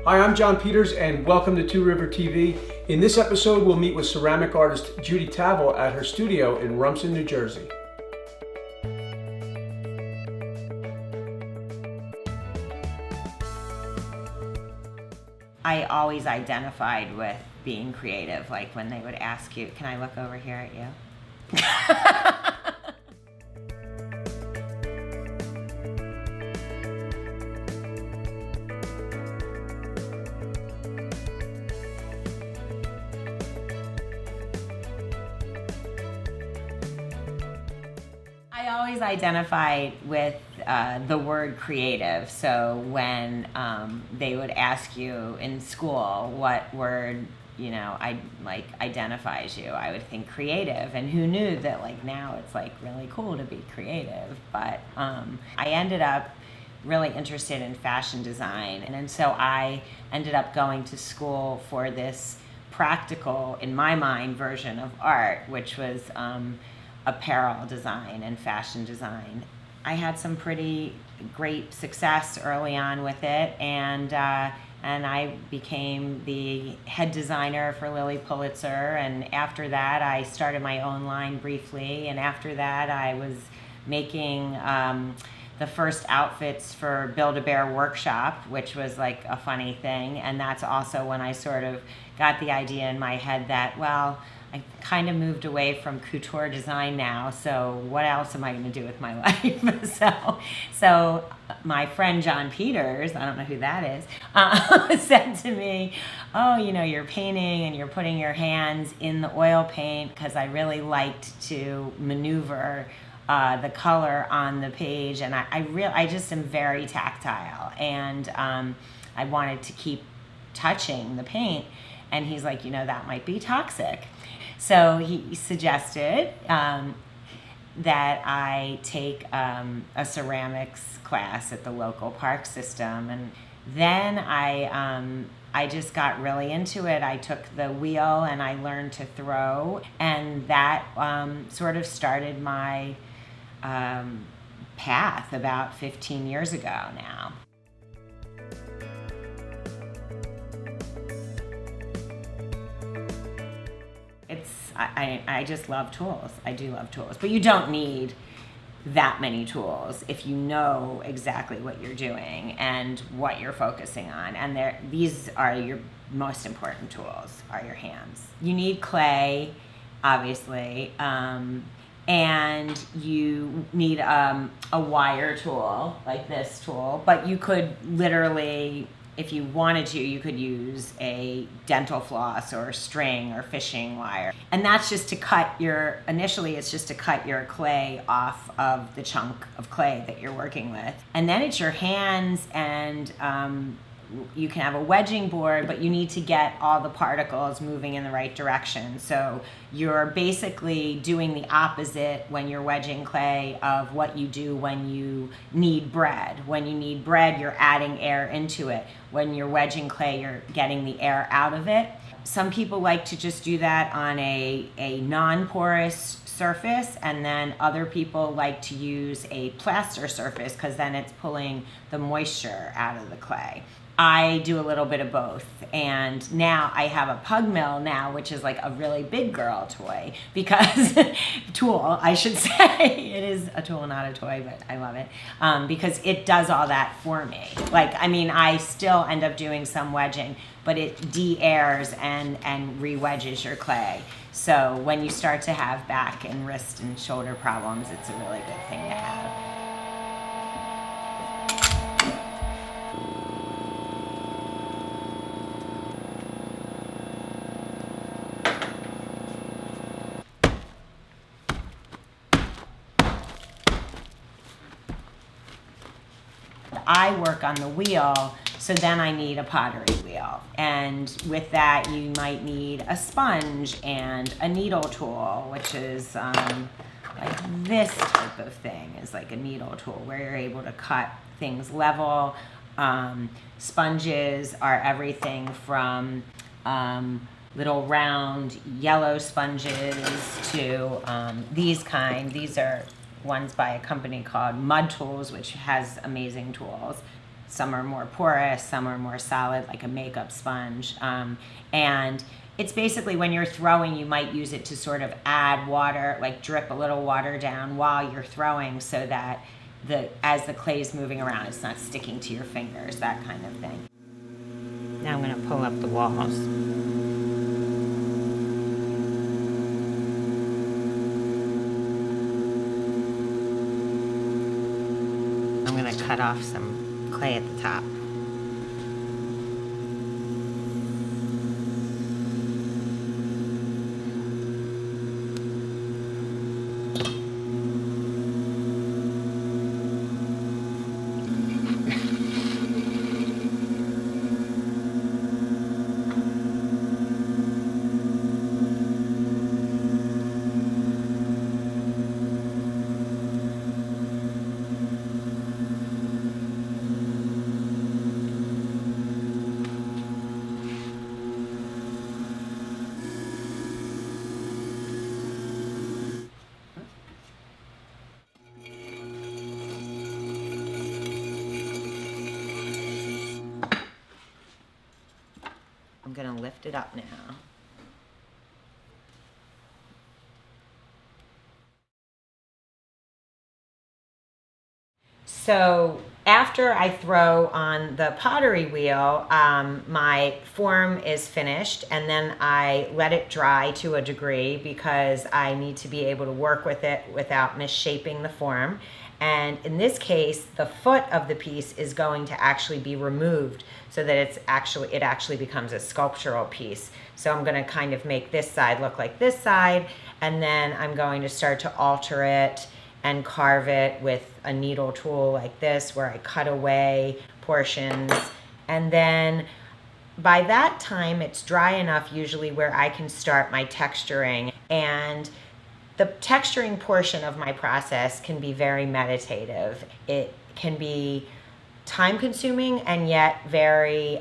Hi, I'm John Peters and welcome to Two River TV. In this episode, we'll meet with ceramic artist Judi Tavill at her studio in Rumson, New Jersey. I always identified with being creative, like when they would ask you, can I look over here at you? I always identified with the word creative. So when they would ask you in school what word, identifies you, I would think creative. And who knew that now it's really cool to be creative. But I ended up really interested in fashion design. And so I ended up going to school for this practical, in my mind, version of art, which was apparel design and fashion design. I had some pretty great success early on with it, and I became the head designer for Lilly Pulitzer, and after that I started my own line briefly, and after that I was making the first outfits for Build-A-Bear Workshop, which was a funny thing, and that's also when I sort of got the idea in my head that, well, I kind of moved away from couture design now, so what else am I going to do with my life? So my friend John Peters, I don't know who that is, said to me, oh, you're painting and you're putting your hands in the oil paint, because I really liked to maneuver the color on the page, and I just am very tactile, and I wanted to keep touching the paint, and he's like, that might be toxic. So he suggested that I take a ceramics class at the local park system, and then I just got really into it. I took the wheel and I learned to throw, and that sort of started my path about 15 years ago now. I just love tools. I do love tools. But you don't need that many tools if you know exactly what you're doing and what you're focusing on. And these are your most important tools, are your hands. You need clay, obviously, and you need a wire tool, like this tool. But you could literally, if you wanted to, you could use a dental floss or string or fishing wire. And that's just to initially it's just to cut your clay off of the chunk of clay that you're working with. And then it's your hands, and you can have a wedging board, but you need to get all the particles moving in the right direction. So you're basically doing the opposite when you're wedging clay of what you do when you knead bread. When you knead bread, you're adding air into it. When you're wedging clay, you're getting the air out of it. Some people like to just do that on a non-porous surface, and then other people like to use a plaster surface, because then it's pulling the moisture out of the clay. I do a little bit of both, and now I have a pug mill now, which is a really big girl toy, because tool, I should say. It is a tool, not a toy, but I love it, because it does all that for me. I still end up doing some wedging, but it de-airs and re-wedges your clay. So when you start to have back and wrist and shoulder problems, it's a really good thing to have. I work on the wheel, so then I need a pottery wheel. And with that, you might need a sponge and a needle tool, which is this type of thing is a needle tool where you're able to cut things level. Sponges are everything from little round yellow sponges to these are ones by a company called Mud Tools, which has amazing tools. Some are more porous, some are more solid, like a makeup sponge. And it's basically when you're throwing, you might use it to sort of add water, like drip a little water down while you're throwing so that as the clay is moving around, it's not sticking to your fingers, that kind of thing. Now I'm going to pull up the walls. I'm going to cut off some clay at the top. I'm going to lift it up now. So after I throw on the pottery wheel, my form is finished, and then I let it dry to a degree because I need to be able to work with it without misshaping the form. And in this case, the foot of the piece is going to actually be removed so that it actually becomes a sculptural piece. So I'm going to kind of make this side look like this side, and then I'm going to start to alter it and carve it with a needle tool like this, where I cut away portions. And then by that time, it's dry enough usually where I can start my texturing. And the texturing portion of my process can be very meditative. It can be time consuming and yet very,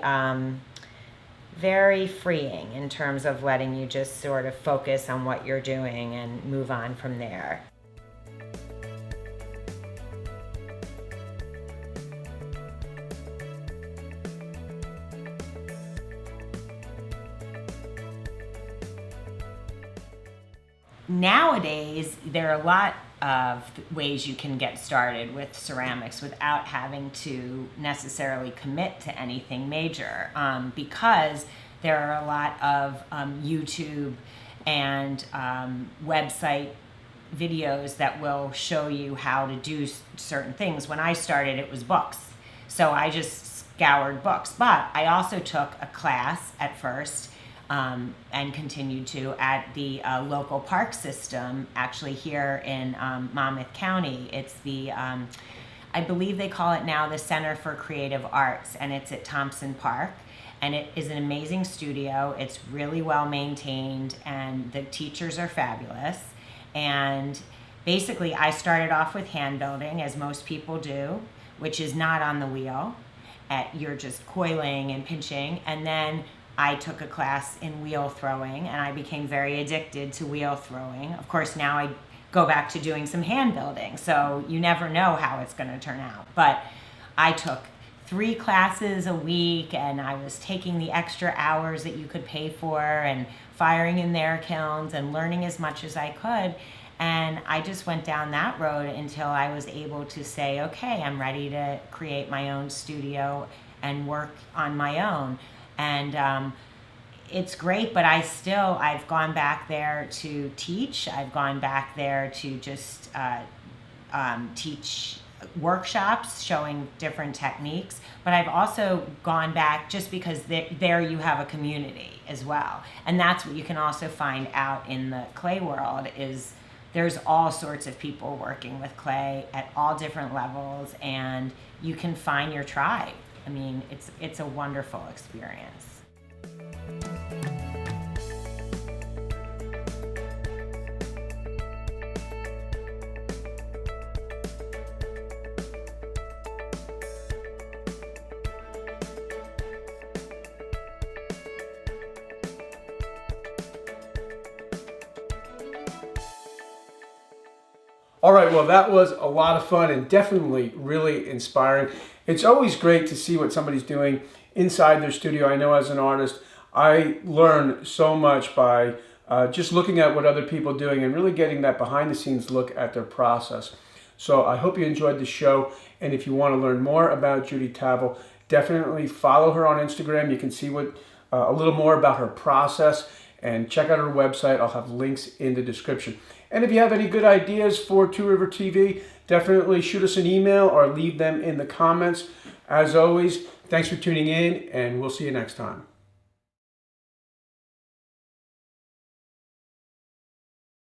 very freeing in terms of letting you just sort of focus on what you're doing and move on from there. Nowadays, there are a lot of ways you can get started with ceramics without having to necessarily commit to anything major, because there are a lot of YouTube and website videos that will show you how to do certain things. When I started, it was books. So I just scoured books. But I also took a class at first, and continued to at the local park system, actually here in Monmouth County. It's the, I believe they call it now the Center for Creative Arts, and it's at Thompson Park. And it is an amazing studio. It's really well maintained, and the teachers are fabulous. And basically, I started off with hand building, as most people do, which is not on the wheel. You're just coiling and pinching. And then I took a class in wheel throwing, and I became very addicted to wheel throwing. Of course, now I go back to doing some hand building, so you never know how it's going to turn out. But I took 3 classes a week, and I was taking the extra hours that you could pay for and firing in their kilns and learning as much as I could. And I just went down that road until I was able to say, okay, I'm ready to create my own studio and work on my own. And it's great, but I've gone back there to teach. I've gone back there to just teach workshops showing different techniques. But I've also gone back just because there you have a community as well. And that's what you can also find out in the clay world is there's all sorts of people working with clay at all different levels, and you can find your tribe. I mean, it's a wonderful experience. All right, well, that was a lot of fun and definitely really inspiring. It's always great to see what somebody's doing inside their studio. I know as an artist, I learn so much by just looking at what other people are doing and really getting that behind the scenes look at their process. So I hope you enjoyed the show. And if you want to learn more about Judi Tavill, definitely follow her on Instagram. You can see a little more about her process and check out her website. I'll have links in the description. And if you have any good ideas for Two River TV, definitely shoot us an email or leave them in the comments. As always, thanks for tuning in, and we'll see you next time.